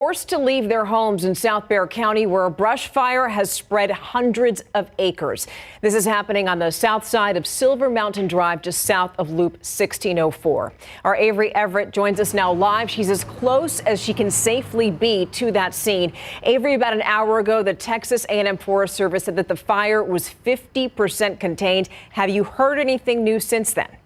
Forced to leave their homes in South Bexar County, where a brush fire has spread hundreds of acres. This is happening on the south side of Silver Mountain Drive, just south of Loop 1604. Our Avery Everett joins us now live. She's as close as she can safely be to that scene. Avery, about an hour ago, the Texas A&M Forest Service said that the fire was 50% contained. Have you heard anything new since then?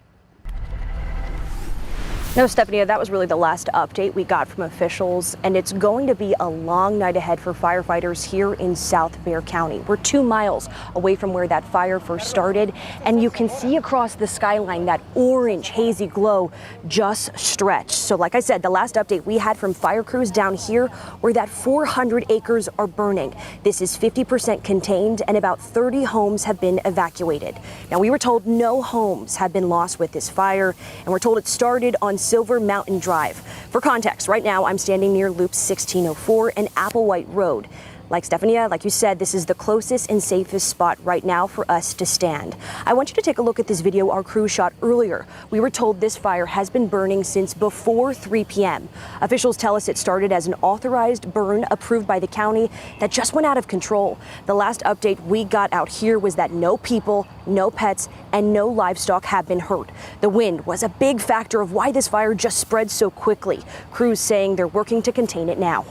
No, Stephanie, that was really the last update we got from officials, and it's going to be a long night ahead for firefighters here in South Bexar County. We're 2 miles away from where that fire first started, and you can see across the skyline that orange hazy glow just stretched. So like I said, the last update we had from fire crews down here were that 400 acres are burning. This is 50% contained, and about 30 homes have been evacuated. Now, we were told no homes have been lost with this fire, and we're told it started on Silver Mountain Drive. For context, right now I'm standing near Loop 1604 and Applewhite Road. Like Stephania, like you said, this is the closest and safest spot right now for us to stand. I want you to take a look at this video our crew shot earlier. We were told this fire has been burning since before 3 p.m. Officials tell us it started as an authorized burn approved by the county that just went out of control. The last update we got out here was that no people, no pets, and no livestock have been hurt. The wind was a big factor of why this fire just spread so quickly. Crews saying they're working to contain it now.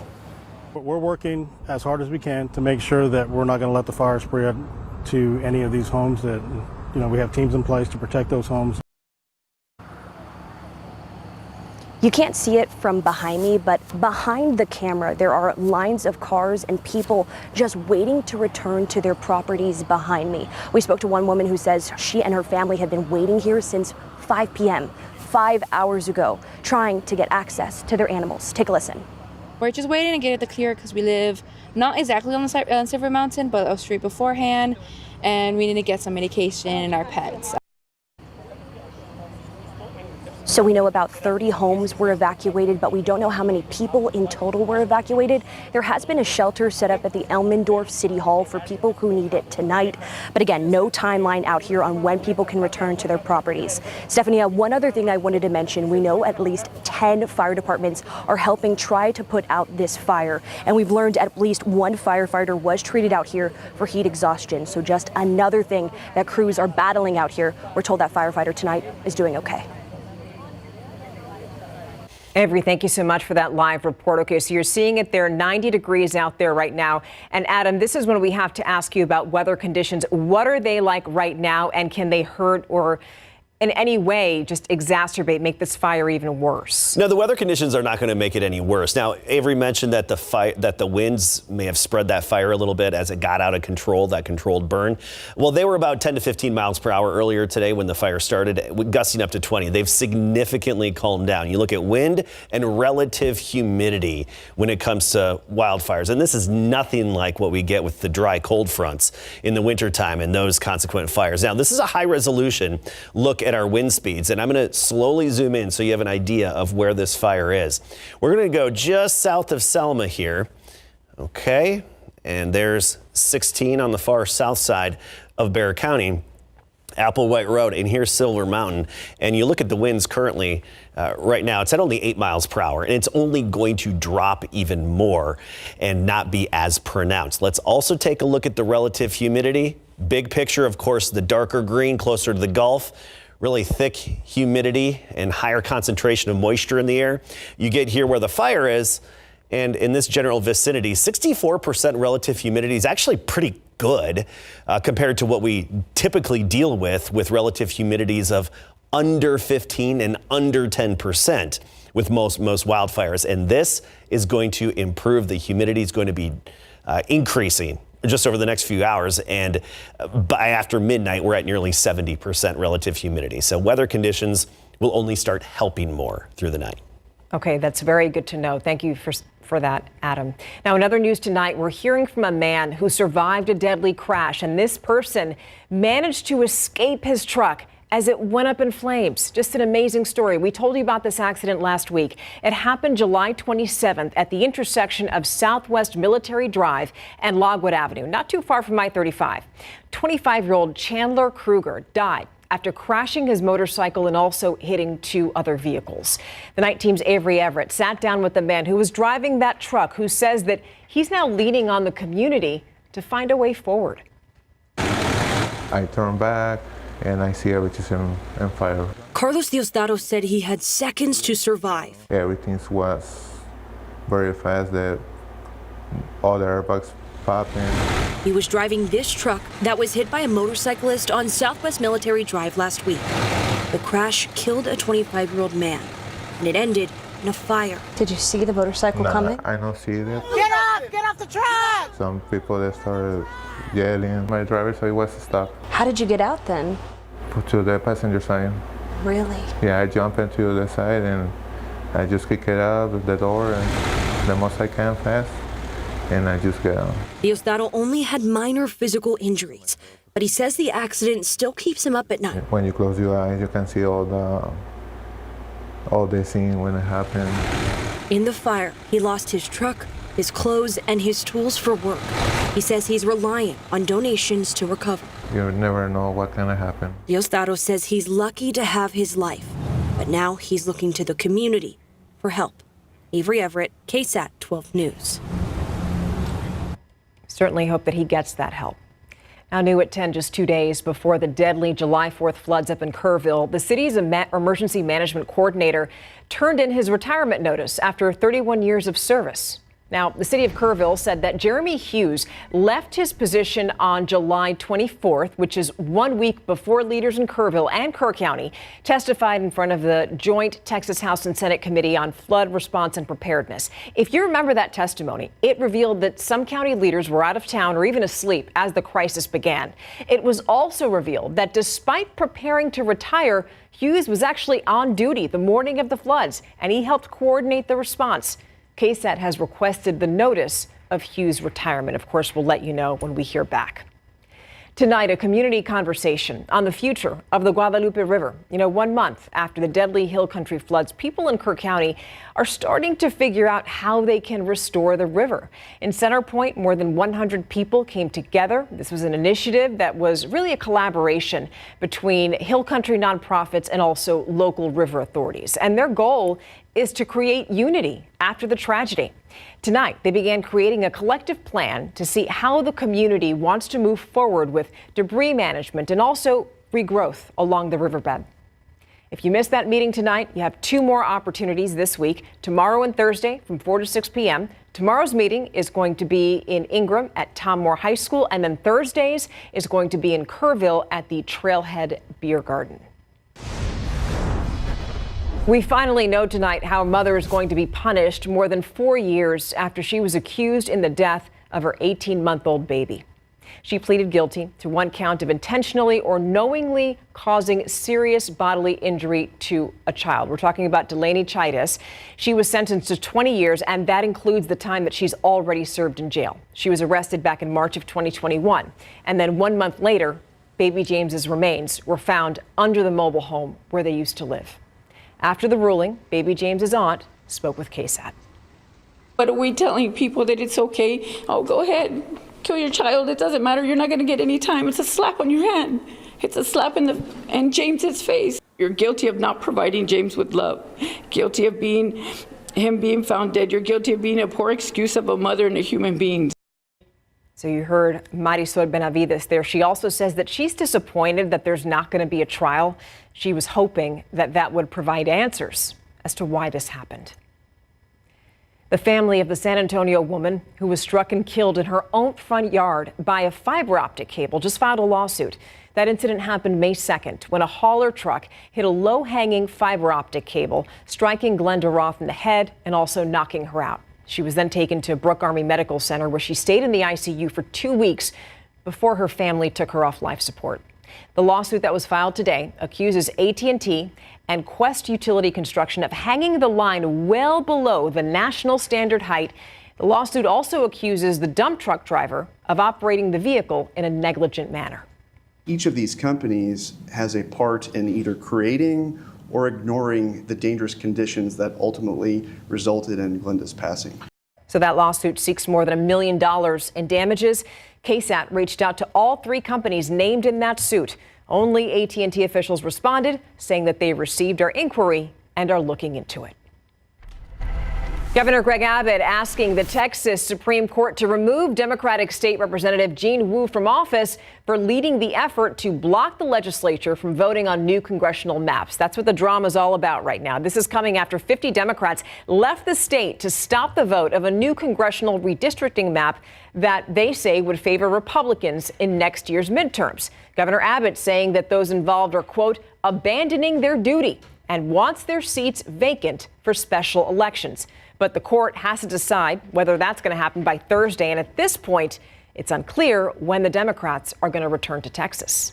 We're working as hard as we can to make sure that we're not going to let the fire spread to any of these homes. That, you know, we have teams in place to protect those homes. You can't see it from behind me, but behind the camera, there are lines of cars and people just waiting to return to their properties behind me. We spoke to one woman who says she and her family have been waiting here since 5 p.m., 5 hours ago, trying to get access to their animals. Take a listen. We're just waiting to get it to clear because we live not exactly on the side on Silver Mountain, but a street beforehand, and we need to get some medication and our pets. So we know about 30 homes were evacuated, but we don't know how many people in total were evacuated. There has been a shelter set up at the Elmendorf City Hall for people who need it tonight. But again, no timeline out here on when people can return to their properties. Stephania, one other thing I wanted to mention, we know at least 10 fire departments are helping try to put out this fire. And we've learned at least one firefighter was treated out here for heat exhaustion. So just another thing that crews are battling out here. We're told that firefighter tonight is doing okay. Avery, thank you so much for that live report. Okay, so you're seeing it there, 90 degrees out there right now. And Adam, this is when we have to ask you about weather conditions. What are they like right now, and can they hurt or in any way just exacerbate, make this fire even worse? No, the weather conditions are not going to make it any worse. Now, Avery mentioned that the winds may have spread that fire a little bit as it got out of control, that controlled burn. Well, they were about 10 to 15 miles per hour earlier today when the fire started, gusting up to 20. They've significantly calmed down. You look at wind and relative humidity when it comes to wildfires, and this is nothing like what we get with the dry cold fronts in the wintertime and those consequent fires. Now, this is a high resolution look at our wind speeds, and I'm going to slowly zoom in so you have an idea of where this fire is. We're going to go just south of Selma here. Okay, and there's 16 on the far south side of Bexar County, Applewhite Road, and here's Silver Mountain. And you look at the winds currently right now, it's at only 8 miles per hour, and it's only going to drop even more and not be as pronounced. Let's also take a look at the relative humidity. Big picture, of course, the darker green closer to the Gulf. Really thick humidity and higher concentration of moisture in the air. You get here where the fire is, and in this general vicinity, 64% relative humidity is actually pretty good compared to what we typically deal with relative humidities of under 15 and under 10% with most wildfires. And this is going to improve. The humidity is going to be increasing just over the next few hours, and by after midnight, we're at nearly 70% relative humidity. So weather conditions will only start helping more through the night. Okay, that's very good to know. Thank you for that, Adam. Now, in other news tonight, we're hearing from a man who survived a deadly crash, and this person managed to escape his truck as it went up in flames. Just an amazing story. We told you about this accident last week. It happened July 27th at the intersection of Southwest Military Drive and Logwood Avenue, not too far from I-35. 25-year-old Chandler Kruger died after crashing his motorcycle and also hitting 2 other vehicles. The night team's Avery Everett sat down with the man who was driving that truck, who says that he's now leaning on the community to find a way forward. I turn back and I see everything in fire. Carlos Diosdado said he had seconds to survive. Everything was very fast, that all the airbags popping. He was driving this truck that was hit by a motorcyclist on Southwest Military Drive last week. The crash killed a 25-year-old man, and it ended in a fire. Did you see the motorcycle coming? I don't see it. Get off the track! Some people that started yelling. My driver said he was stuck. How did you get out then? Put to the passenger side. Really? Yeah, I jump into the side and I just kick it out of the door and the most I can fast, and I just get out. Diosdado only had minor physical injuries, but he says the accident still keeps him up at night. When you close your eyes, you can see all the scene when it happened. In the fire, he lost his truck, his clothes, and his tools for work. He says he's relying on donations to recover. You never know what can happen. Diosdado says he's lucky to have his life, but now he's looking to the community for help. Avery Everett, KSAT 12 News. Certainly hope that he gets that help. Now new at 10, just 2 days before the deadly July 4th floods up in Kerrville, the city's emergency management coordinator turned in his retirement notice after 31 years of service. Now, the city of Kerrville said that Jeremy Hughes left his position on July 24th, which is 1 week before leaders in Kerrville and Kerr County testified in front of the joint Texas House and Senate Committee on Flood Response and Preparedness. If you remember that testimony, it revealed that some county leaders were out of town or even asleep as the crisis began. It was also revealed that despite preparing to retire, Hughes was actually on duty the morning of the floods, and he helped coordinate the response. KSAT has requested the notice of Hughes' retirement. Of course, we'll let you know when we hear back. Tonight, a community conversation on the future of the Guadalupe River. 1 month after the deadly hill country floods, people in Kerr County are starting to figure out how they can restore the river. In Center Point, more than 100 people came together. This was an initiative that was really a collaboration between hill country nonprofits and also local river authorities. And their goal is to create unity after the tragedy. Tonight, they began creating a collective plan to see how the community wants to move forward with debris management and also regrowth along the riverbed. If you missed that meeting tonight, you have 2 more opportunities this week, tomorrow and Thursday from 4 to 6 p.m. Tomorrow's meeting is going to be in Ingram at Tom Moore High School, and then Thursday's is going to be in Kerrville at the Trailhead Beer Garden. We finally know tonight how a mother is going to be punished more than 4 years after she was accused in the death of her 18-month-old baby. She pleaded guilty to 1 count of intentionally or knowingly causing serious bodily injury to a child. We're talking about Delaney Chidas. She was sentenced to 20 years, and that includes the time that she's already served in jail. She was arrested back in March of 2021. And then 1 month later, baby James's remains were found under the mobile home where they used to live. After the ruling, baby James's aunt spoke with KSAT. But are we telling people that it's okay? Oh, go ahead, kill your child. It doesn't matter. You're not going to get any time. It's a slap on your hand. It's a slap in James's face. You're guilty of not providing James with love. Guilty of him being found dead. You're guilty of being a poor excuse of a mother and a human being. So you heard Marisol Benavides there. She also says that she's disappointed that there's not going to be a trial. She was hoping that that would provide answers as to why this happened. The family of the San Antonio woman who was struck and killed in her own front yard by a fiber optic cable just filed a lawsuit. That incident happened May 2nd when a hauler truck hit a low-hanging fiber optic cable, striking Glenda Roth in the head and also knocking her out. She was then taken to Brooke Army Medical Center, where she stayed in the ICU for 2 weeks before her family took her off life support. The lawsuit that was filed today accuses AT&T and Quest Utility Construction of hanging the line well below the national standard height. The lawsuit also accuses the dump truck driver of operating the vehicle in a negligent manner. Each of these companies has a part in either creating or ignoring the dangerous conditions that ultimately resulted in Glenda's passing. So that lawsuit seeks more than $1 million in damages. KSAT reached out to all 3 companies named in that suit. Only AT&T officials responded, saying that they received our inquiry and are looking into it. Governor Greg Abbott asking the Texas Supreme Court to remove Democratic State Representative Jean Wu from office for leading the effort to block the legislature from voting on new congressional maps. That's what the drama is all about right now. This is coming after 50 Democrats left the state to stop the vote of a new congressional redistricting map that they say would favor Republicans in next year's midterms. Governor Abbott saying that those involved are, quote, abandoning their duty and wants their seats vacant for special elections. But the court has to decide whether that's going to happen by Thursday. And at this point, it's unclear when the Democrats are going to return to Texas.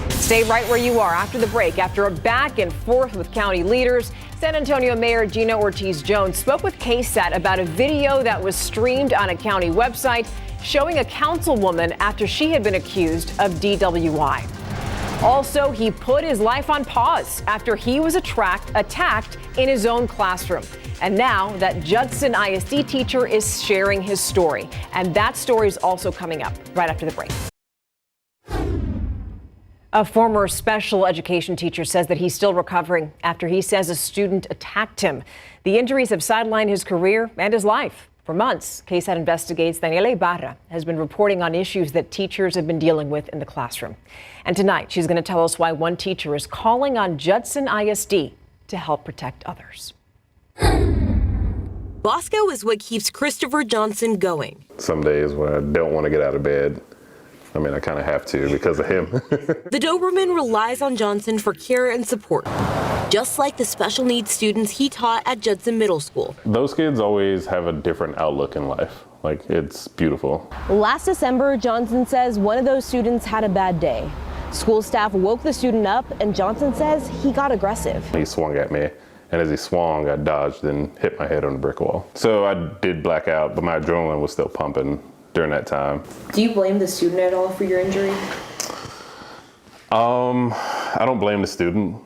Stay right where you are after the break. After a back and forth with county leaders, San Antonio Mayor Gina Ortiz-Jones spoke with KSAT about a video that was streamed on a county website showing a councilwoman after she had been accused of DWI. Also, he put his life on pause after he was attacked in his own classroom. And now that Judson ISD teacher is sharing his story. And that story is also coming up right after the break. A former special education teacher says that he's still recovering after he says a student attacked him. The injuries have sidelined his career and his life. For months, KSAT Investigates' Daniela Ibarra has been reporting on issues that teachers have been dealing with in the classroom. And tonight, she's going to tell us why one teacher is calling on Judson ISD to help protect others. Bosco is what keeps Christopher Johnson going. Some days when I don't want to get out of bed, I mean, I kind of have to because of him. The Doberman relies on Johnson for care and support, just like the special needs students he taught at Judson Middle School. Those kids always have a different outlook in life. Like, it's beautiful. Last December, Johnson says one of those students had a bad day. School staff woke the student up, and Johnson says he got aggressive. He swung at me, and as he swung, I dodged and hit my head on the brick wall. So I did black out, but my adrenaline was still pumping during that time. Do you blame the student at all for your injury? I don't blame the student.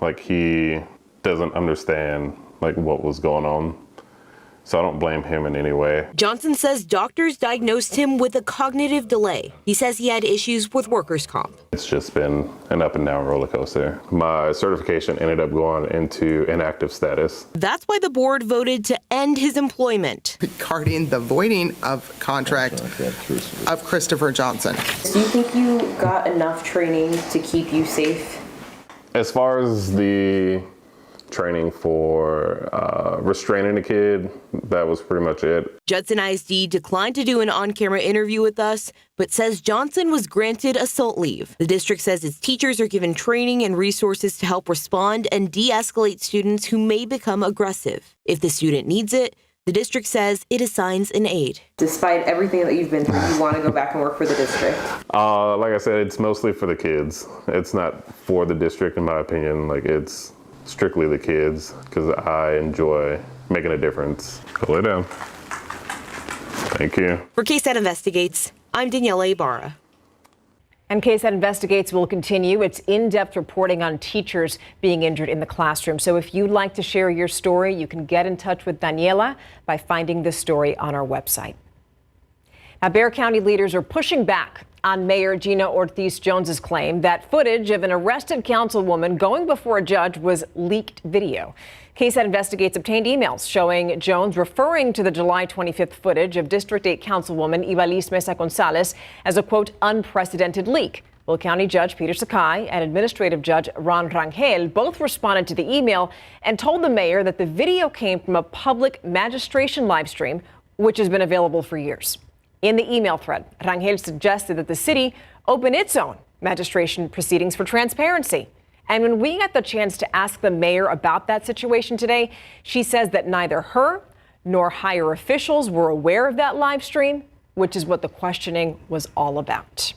Like, he doesn't understand like what was going on. So I don't blame him in any way. Johnson says doctors diagnosed him with a cognitive delay. He says he had issues with workers' comp. It's just been an up and down roller coaster. My certification ended up going into inactive status. That's why the board voted to end his employment. Regarding the voiding of contract of Christopher Johnson. Do you think you got enough training to keep you safe? As far as the training for restraining a kid, that was pretty much it. Judson ISD declined to do an on-camera interview with us, but says Johnson was granted assault leave. The district says its teachers are given training and resources to help respond and de-escalate students who may become aggressive. If the student needs it, the district says it assigns an aide. Despite everything that you've been through, you want to go back and work for the district? Like I said, it's mostly for the kids. It's not for the district, in my opinion. Like, it's strictly the kids, because I enjoy making a difference. Go lay down. Thank you. For KSAT Investigates, I'm Daniela Ibarra. And KSAT Investigates will continue its in-depth reporting on teachers being injured in the classroom. So if you'd like to share your story, you can get in touch with Daniela by finding this story on our website. Now, Bexar County leaders are pushing back on Mayor Gina Ortiz-Jones' claim that footage of an arrested councilwoman going before a judge was leaked video. KSAT Investigates obtained emails showing Jones referring to the July 25th footage of District 8 Councilwoman Ivalis Mesa Gonzalez as a, quote, unprecedented leak. Will County Judge Peter Sakai and Administrative Judge Ron Rangel both responded to the email and told the mayor that the video came from a public magistration livestream, which has been available for years. In the email thread, Rangel suggested that the city open its own magistration proceedings for transparency. And when we got the chance to ask the mayor about that situation today, she says that neither her nor higher officials were aware of that live stream, which is what the questioning was all about.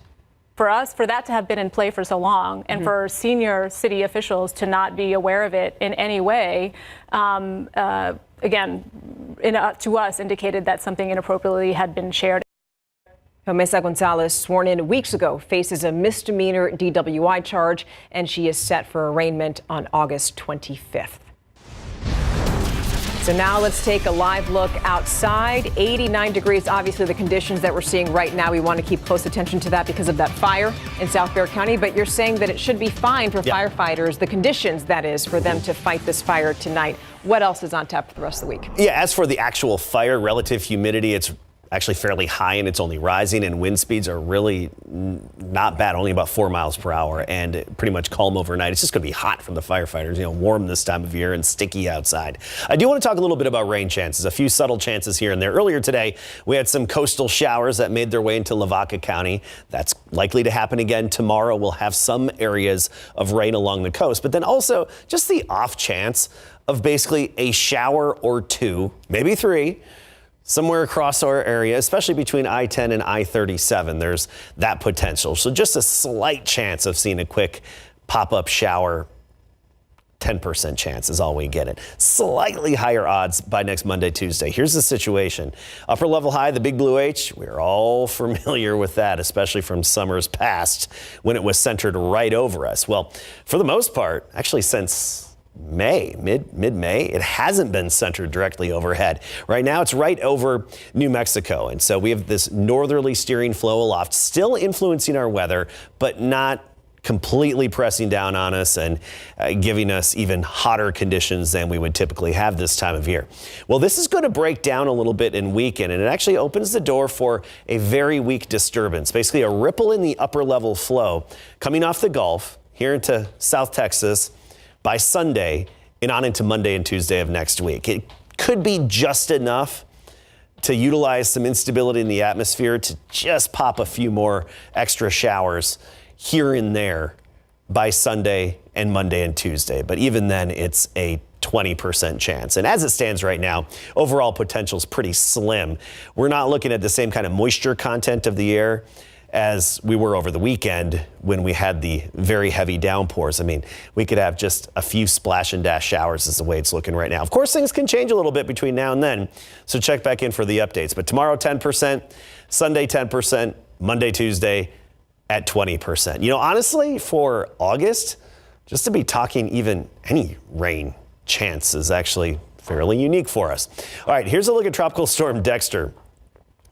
For us, for that to have been in play for so long, and for senior city officials to not be aware of it in any way, again, to us indicated that something inappropriately had been shared. Mesa Gonzalez, sworn in weeks ago, faces a misdemeanor DWI charge, and she is set for arraignment on August 25th. So now let's take a live look outside. 89 degrees, obviously the conditions that we're seeing right now. We want to keep close attention to that because of that fire in South Bexar County. But you're saying that it should be fine for firefighters, the conditions, that is, for them to fight this fire tonight. What else is on tap for the rest of the week? Yeah, as for the actual fire, relative humidity, it's actually fairly high and it's only rising, and wind speeds are really not bad, only about 4 miles per hour, and pretty much calm overnight. It's just going to be hot for the firefighters, warm this time of year and sticky outside. I do want to talk a little bit about rain chances, a few subtle chances here and there. Earlier today, we had some coastal showers that made their way into Lavaca County. That's likely to happen again tomorrow. We'll have some areas of rain along the coast, but then also just the off chance of basically a shower or two, maybe three, somewhere across our area, especially between I-10 and I-37. There's that potential. So just a slight chance of seeing a quick pop-up shower. 10% chance is all we get it. Slightly higher odds by next Monday, Tuesday. Here's the situation. Upper level high, the big blue H, we're all familiar with that, especially from summers past when it was centered right over us. Well, for the most part, actually since May, mid-May, it hasn't been centered directly overhead. Right now, it's right over New Mexico. And so we have this northerly steering flow aloft, still influencing our weather, but not completely pressing down on us and giving us even hotter conditions than we would typically have this time of year. Well, this is going to break down a little bit and weaken, and it actually opens the door for a very weak disturbance, basically a ripple in the upper level flow coming off the Gulf here into South Texas by Sunday and on into Monday and Tuesday of next week. It could be just enough to utilize some instability in the atmosphere to just pop a few more extra showers here and there by Sunday and Monday and Tuesday. But even then, it's a 20% chance. And as it stands right now, overall potential is pretty slim. We're not looking at the same kind of moisture content of the air as we were over the weekend when we had the very heavy downpours. I mean, we could have just a few splash and dash showers is the way it's looking right now. Of course, things can change a little bit between now and then, so check back in for the updates. But tomorrow, 10%, Sunday, 10%, Monday, Tuesday at 20%. Honestly, for August, just to be talking even any rain chance is actually fairly unique for us. All right, here's a look at Tropical Storm Dexter.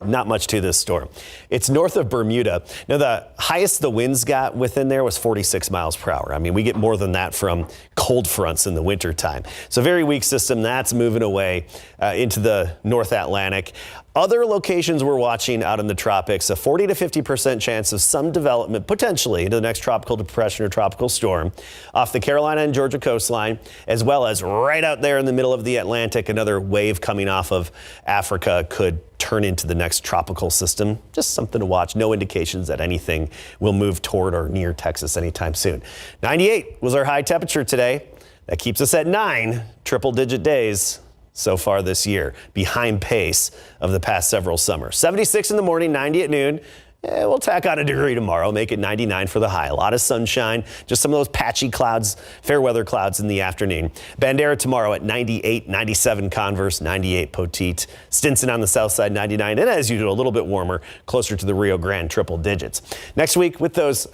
Not much to this storm. It's north of Bermuda. Now, the highest the winds got within there was 46 miles per hour. I mean, we get more than that from cold fronts in the wintertime. So very weak system. That's moving away into the North Atlantic. Other locations we're watching out in the tropics, a 40 to 50% chance of some development potentially into the next tropical depression or tropical storm off the Carolina and Georgia coastline, as well as right out there in the middle of the Atlantic. Another wave coming off of Africa could turn into the next tropical system. Just something to watch. No indications that anything will move toward or near Texas anytime soon. 98 was our high temperature today. That keeps us at 9 triple-digit days so far this year, behind pace of the past several summers. 76 in the morning, 90 at noon. We'll tack on a degree tomorrow, make it 99 for the high. A lot of sunshine, just some of those patchy clouds, fair weather clouds in the afternoon. Bandera tomorrow at 98, 97 Converse, 98 Poteet. Stinson on the south side, 99. And as usual, a little bit warmer, closer to the Rio Grande triple digits. Next week with those,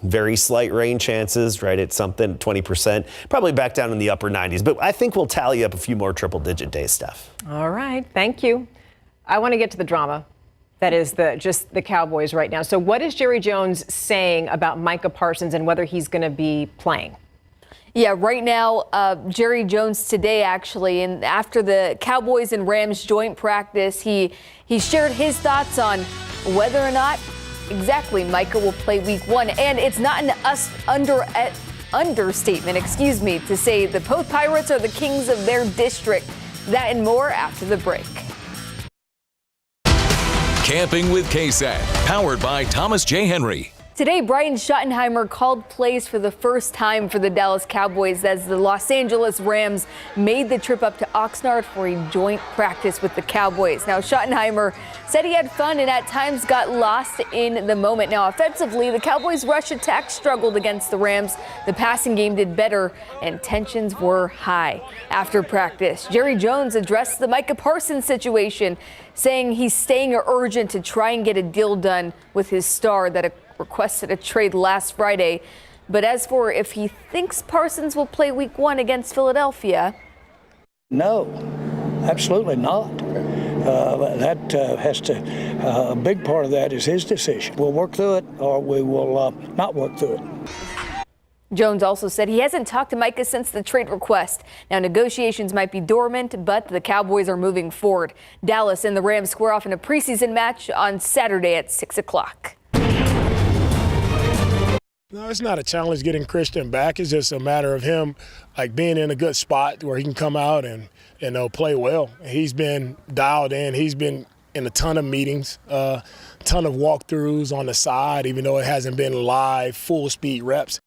very slight rain chances, right at something, 20%, probably back down in the upper 90s. But I think we'll tally up a few more triple digit day stuff. All right, thank you. I want to get to the drama. That is just the Cowboys right now. So what is Jerry Jones saying about Micah Parsons and whether he's going to be playing? Yeah, right now, Jerry Jones today, actually, and after the Cowboys and Rams joint practice, he shared his thoughts on whether or not exactly Micah will play week 1. And it's not an understatement, to say the Post Pirates are the kings of their district. That and more after the break. Camping with KSAT, powered by Thomas J. Henry. Today, Brian Schottenheimer called plays for the first time for the Dallas Cowboys as the Los Angeles Rams made the trip up to Oxnard for a joint practice with the Cowboys. Now, Schottenheimer said he had fun and at times got lost in the moment. Now, offensively, the Cowboys' rush attack struggled against the Rams. The passing game did better and tensions were high. After practice, Jerry Jones addressed the Micah Parsons situation, saying he's staying urgent to try and get a deal done with his star that requested a trade last Friday. But as for if he thinks Parsons will play week 1 against Philadelphia. No, Absolutely not. A big part of that is his decision. We'll work through it, or we will not work through it. Jones also said he hasn't talked to Micah since the trade request. Now, negotiations might be dormant, but the Cowboys are moving forward. Dallas and the Rams square off in a preseason match on Saturday at 6 o'clock. No, it's not a challenge getting Christian back. It's just a matter of him being in a good spot where he can come out and play well. He's been dialed in. He's been in a ton of meetings, a ton of walkthroughs on the side, even though it hasn't been live full speed reps.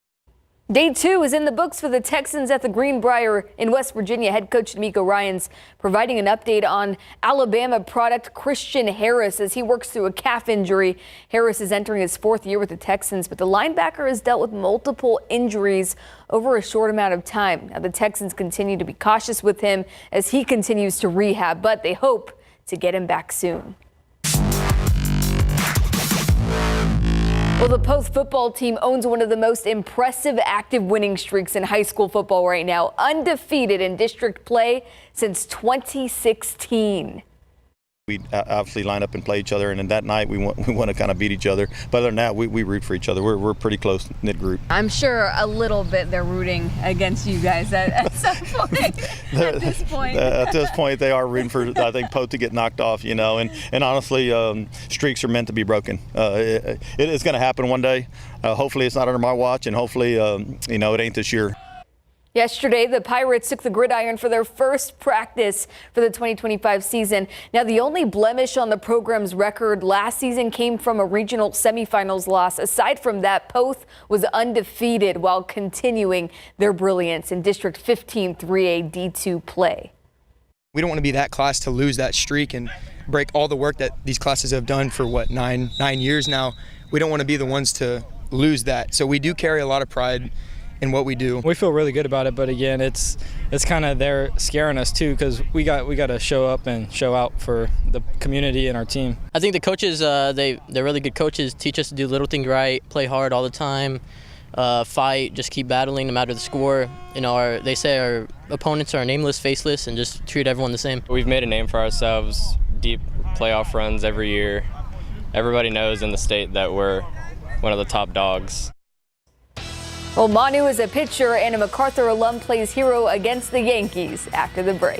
Day 2 is in the books for the Texans at the Greenbrier in West Virginia. Head coach D'Amico Ryans providing an update on Alabama product Christian Harris as he works through a calf injury. Harris is entering his 4th year with the Texans, but the linebacker has dealt with multiple injuries over a short amount of time. Now, the Texans continue to be cautious with him as he continues to rehab, but they hope to get him back soon. Well, the Post football team owns one of the most impressive active winning streaks in high school football right now, undefeated in district play since 2016. We obviously line up and play each other, and that night we want to kind of beat each other. But other than that, we root for each other. We're a pretty close-knit group. I'm sure a little bit they're rooting against you guys at some point. At this point. At this point, they are rooting for, I think, Pope to get knocked off, and honestly, streaks are meant to be broken. It is going to happen one day. Hopefully it's not under my watch, and hopefully, it ain't this year. Yesterday, the Pirates took the gridiron for their first practice for the 2025 season. Now, the only blemish on the program's record last season came from a regional semifinals loss. Aside from that, Poth was undefeated while continuing their brilliance in District 15 3A D2 play. We don't want to be that class to lose that streak and break all the work that these classes have done for, nine years now. We don't want to be the ones to lose that. So we do carry a lot of pride in what we do. We feel really good about it, but again, it's kind of they're scaring us too because we got to show up and show out for the community and our team. I think the coaches, they're really good coaches, teach us to do little things right, play hard all the time, fight, just keep battling no matter the score. They say our opponents are nameless, faceless, and just treat everyone the same. We've made a name for ourselves, deep playoff runs every year. Everybody knows in the state that we're one of the top dogs. Well, Manu is a pitcher and a MacArthur alum plays hero against the Yankees after the break.